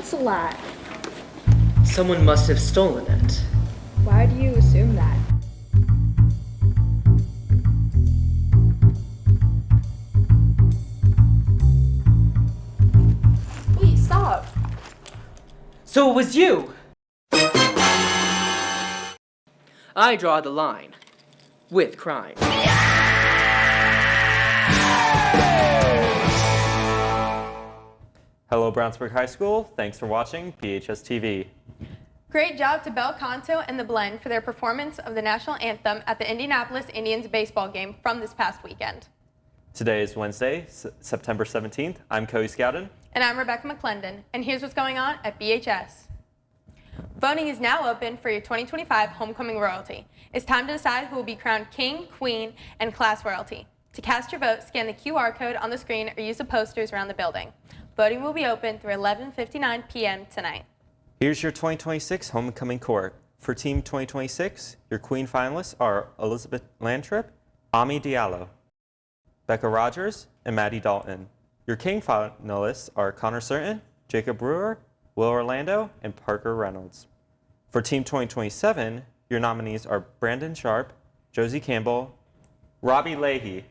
It's a lie. Someone must have stolen it. Why do you assume that? Wait, stop. So it was you! I draw the line. With crime. Hello, Brownsburg High School. Thanks for watching PHS TV. Great job to Bel Canto and the Blend for their performance of the national anthem at the Indianapolis Indians baseball game from this past weekend. Today is Wednesday, September 17th. I'm Cody Scowden. And I'm Rebecca McClendon, and here's what's going on at BHS. Voting is now open for your 2025 Homecoming Royalty. It's time to decide who will be crowned King, Queen, and Class Royalty. To cast your vote, scan the QR code on the screen or use the posters around the building. Voting will be open through 11:59 p.m. tonight. Here's your 2026 Homecoming Court. For Team 2026, your Queen finalists are Elizabeth Lantrip, Ami Diallo, Becca Rogers, and Maddie Dalton. Your King finalists are Connor Certain, Jacob Brewer, Will Orlando, and Parker Reynolds. For Team 2027, your nominees are Brandon Sharp, Josie Campbell, Robbie Leahy.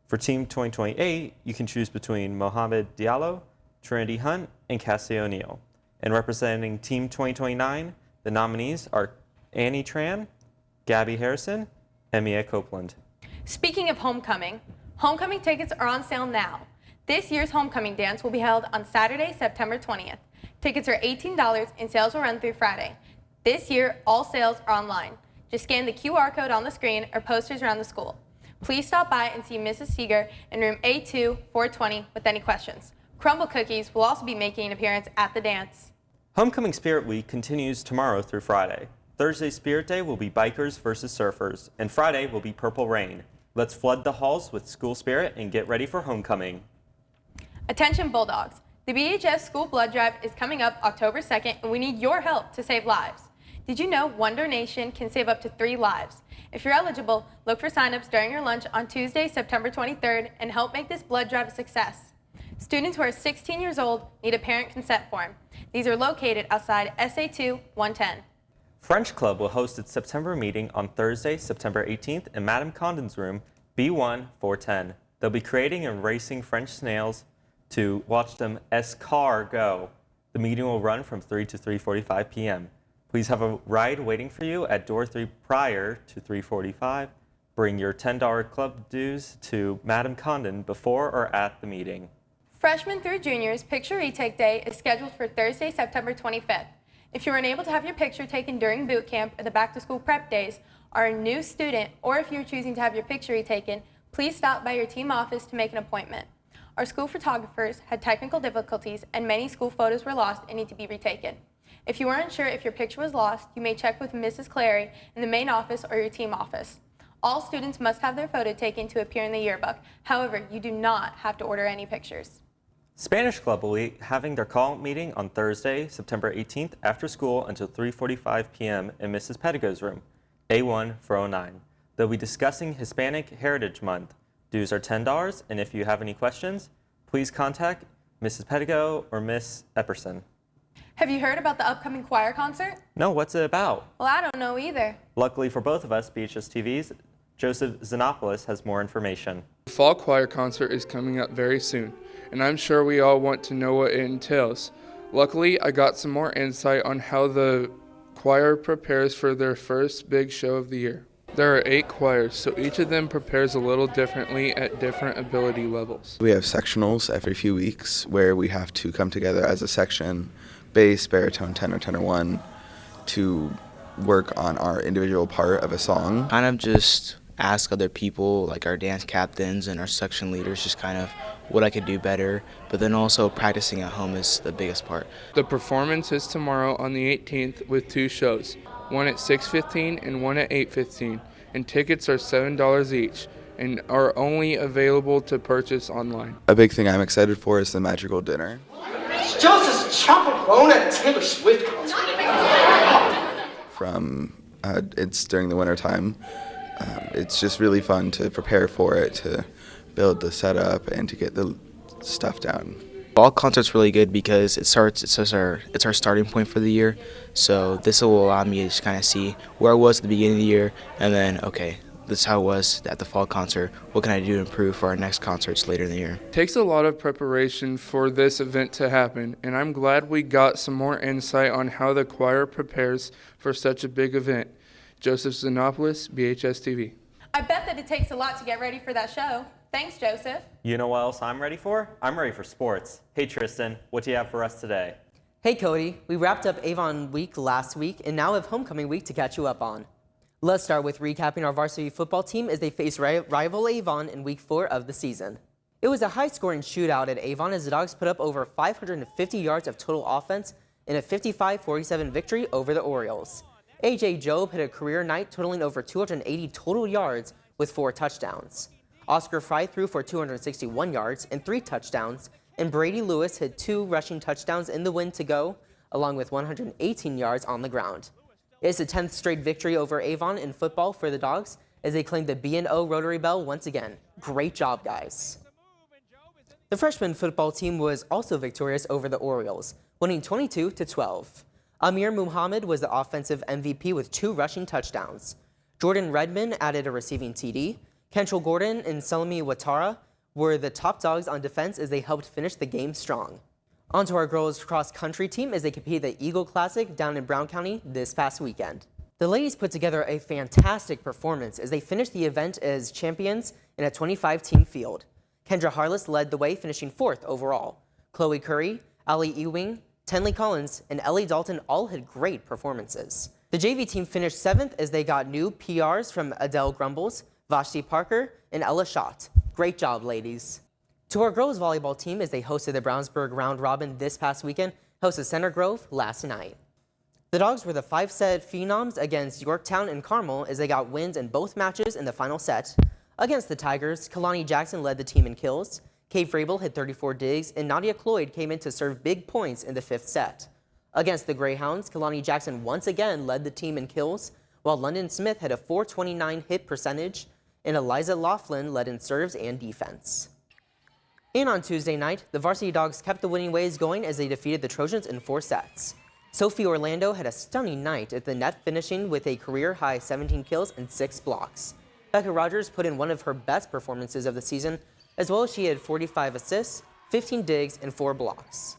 For Team 2028, you can choose between Mohamed Diallo, Trinity Hunt, and Cassie O'Neill. And representing Team 2029, the nominees are Annie Tran, Gabby Harrison, and Mia Copeland. Speaking of homecoming, homecoming tickets are on sale now. This year's homecoming dance will be held on Saturday, September 20th. Tickets are $18 and sales will run through Friday. This year, all sales are online. Just scan the QR code on the screen or posters around the school. Please stop by and see Mrs. Seeger in room A2, 420 with any questions. Crumble Cookies will also be making an appearance at the dance. Homecoming Spirit Week continues tomorrow through Friday. Thursday Spirit Day will be Bikers versus Surfers, and Friday will be Purple Rain. Let's flood the halls with school spirit and get ready for homecoming. Attention Bulldogs. The BHS School Blood Drive is coming up October 2nd, and we need your help to save lives. Did you know one donation can save up to 3 lives? If you're eligible, look for signups during your lunch on Tuesday, September 23rd, and help make this blood drive a success. Students who are 16 years old need a parent consent form. These are located outside SA2 110. French Club will host its September meeting on Thursday, September 18th in Madame Condon's room, B1 410. They'll be creating and racing French snails to watch them escargot. The meeting will run from 3 to 3:45 p.m. Please have a ride waiting for you at door 3 prior to 3:45. Bring your $10 club dues to Madame Condon before or at the meeting. Freshmen through juniors, Picture Retake Day is scheduled for Thursday, September 25th. If you were unable to have your picture taken during boot camp or the back-to-school prep days, are a new student, or if you're choosing to have your picture retaken, please stop by your team office to make an appointment. Our school photographers had technical difficulties and many school photos were lost and need to be retaken. If you aren't sure if your picture was lost, you may check with Mrs. Clary in the main office or your team office. All students must have their photo taken to appear in the yearbook. However, you do not have to order any pictures. Spanish Club will be having their call meeting on Thursday, September 18th after school until 3:45 p.m. in Mrs. Pedigo's room, A1 409. They'll be discussing Hispanic Heritage Month. Dues are $10, and if you have any questions, please contact Mrs. Pedigo or Miss Epperson. Have you heard about the upcoming choir concert? No, what's it about? Well, I don't know either. Luckily for both of us, BHS TV's Joseph Xenopoulos has more information. The fall choir concert is coming up very soon, and I'm sure we all want to know what it entails. Luckily, I got some more insight on how the choir prepares for their first big show of the year. There are 8 choirs, so each of them prepares a little differently at different ability levels. We have sectionals every few weeks where we have to come together as a section, bass, baritone, tenor, tenor 1, to work on our individual part of a song. Kind of just ask other people, like our dance captains and our section leaders, just kind of what I could do better, but then also practicing at home is the biggest part. The performance is tomorrow on the 18th with 2 shows, one at 6:15 and one at 8:15, and tickets are $7 each and are only available to purchase online. A big thing I'm excited for is the magical dinner. It's just as chocolate bone at a Taylor Swift concert. It's during the winter time. It's just really fun to prepare for it, to build the setup and to get the stuff down. Fall concert's really good because it's our starting point for the year. So this will allow me to just kind of see where I was at the beginning of the year, and then okay, this is how it was at the fall concert. What can I do to improve for our next concerts later in the year? It takes a lot of preparation for this event to happen, and I'm glad we got some more insight on how the choir prepares for such a big event. Joseph Xenopoulos, BHS TV. I bet that it takes a lot to get ready for that show. Thanks, Joseph. You know what else I'm ready for? I'm ready for sports. Hey Tristan, what do you have for us today? Hey Cody, we wrapped up Avon week last week and now have homecoming week to catch you up on. Let's start with recapping our varsity football team as they face rival Avon in week 4 of the season. It was a high-scoring shootout at Avon as the Dogs put up over 550 yards of total offense in a 55-47 victory over the Orioles. A.J. Jobe hit a career night totaling over 280 total yards with 4 touchdowns. Oscar Fry threw for 261 yards and 3 touchdowns, and Brady Lewis hit 2 rushing touchdowns in the win to go, along with 118 yards on the ground. It's the 10th straight victory over Avon in football for the Dogs as they claim the B&O Rotary Bell once again. Great job, guys. The freshman football team was also victorious over the Orioles, winning 22-12. Amir Muhammad was the offensive MVP with 2 rushing touchdowns. Jordan Redmond added a receiving TD. Kentrell Gordon and Salami Watara were the top dogs on defense as they helped finish the game strong. On to our girls cross-country team as they competed at the Eagle Classic down in Brown County this past weekend. The ladies put together a fantastic performance as they finished the event as champions in a 25-team field. Kendra Harless led the way, finishing 4th overall. Chloe Curry, Ali Ewing, Tenley Collins, and Ellie Dalton all had great performances. The JV team finished 7th as they got new PRs from Adele Grumbles, Vashti Parker, and Ella Schott. Great job, ladies. To our girls volleyball team as they hosted the Brownsburg round robin this past weekend, hosted Center Grove last night. The Dogs were the 5-set phenoms against Yorktown and Carmel as they got wins in both matches in the final set. Against the Tigers, Kalani Jackson led the team in kills. Kate Vrabel hit 34 digs, and Nadia Cloyd came in to serve big points in the 5th set. Against the Greyhounds, Kalani Jackson once again led the team in kills, while London Smith had a .429 hit percentage, and Eliza Laughlin led in serves and defense. And on Tuesday night, the varsity Dogs kept the winning ways going as they defeated the Trojans in 4 sets. Sophie Orlando had a stunning night at the net, finishing with a career-high 17 kills and 6 blocks. Becca Rogers put in one of her best performances of the season, as well as she had 45 assists, 15 digs, and 4 blocks.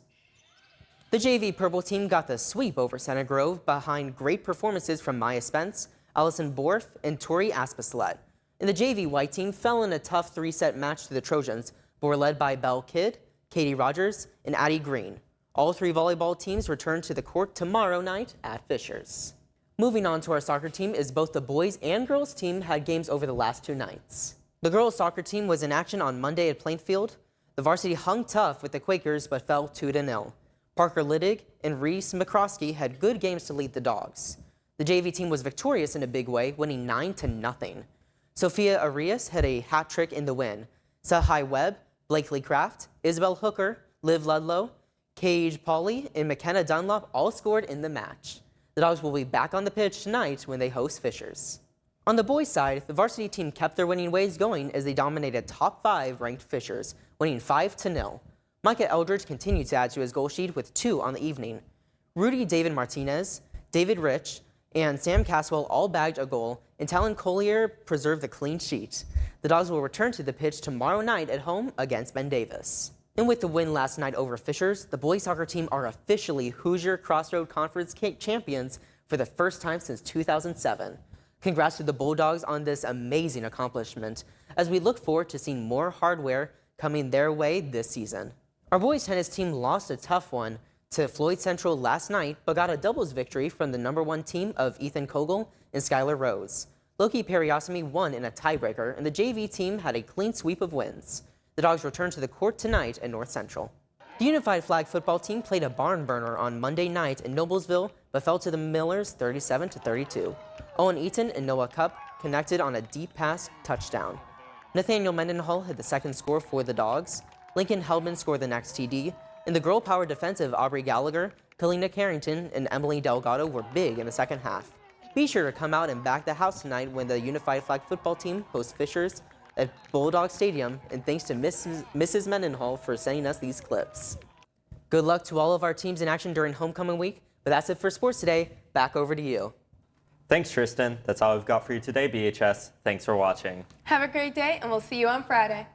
The JV Purple team got the sweep over Center Grove behind great performances from Maya Spence, Allison Borf, and Tori Aspaslet. And the JV White team fell in a tough 3-set match to the Trojans, but were led by Belle Kidd, Katie Rogers, and Addie Green. All 3 volleyball teams return to the court tomorrow night at Fishers. Moving on to our soccer team is both the boys and girls team had games over the last 2 nights. The girls soccer team was in action on Monday at Plainfield. The varsity hung tough with the Quakers but fell 2-0. Parker Liddig and Reese McCroskey had good games to lead the Dogs. The JV team was victorious in a big way, winning 9-0. Sophia Arias had a hat trick in the win. Sahai Webb, Blakely Kraft, Isabel Hooker, Liv Ludlow, Cage Pauley, and McKenna Dunlop all scored in the match. The Dogs will be back on the pitch tonight when they host Fishers. On the boys' side, the varsity team kept their winning ways going as they dominated top 5 ranked Fishers, winning 5-0. Micah Eldridge continued to add to his goal sheet with 2 on the evening. Rudy David Martinez, David Rich, and Sam Caswell all bagged a goal, and Talon Collier preserved the clean sheet. The Dogs will return to the pitch tomorrow night at home against Ben Davis. And with the win last night over Fishers, the boys soccer team are officially Hoosier Crossroad Conference champions for the first time since 2007. Congrats to the Bulldogs on this amazing accomplishment, as we look forward to seeing more hardware coming their way this season. Our boys tennis team lost a tough one to Floyd Central last night, but got a doubles victory from the #1 team of Ethan Kogel and Skylar Rose. Loki Periosimi won in a tiebreaker, and the JV team had a clean sweep of wins. The Dogs return to the court tonight at North Central. The Unified Flag football team played a barn burner on Monday night in Noblesville, but fell to the Millers 37-32. Owen Eaton and Noah Cup connected on a deep pass touchdown. Nathaniel Mendenhall had the second score for the Dogs. Lincoln Hellman scored the next TD, and the girl-power defensive Aubrey Gallagher, Kalina Carrington, and Emily Delgado were big in the second half. Be sure to come out and back the house tonight when the Unified Flag football team hosts Fishers at Bulldog Stadium, and thanks to Mrs. Mendenhall for sending us these clips. Good luck to all of our teams in action during homecoming week, but that's it for sports today. Back over to you. Thanks, Tristan. That's all we've got for you today, BHS. Thanks for watching. Have a great day, and we'll see you on Friday.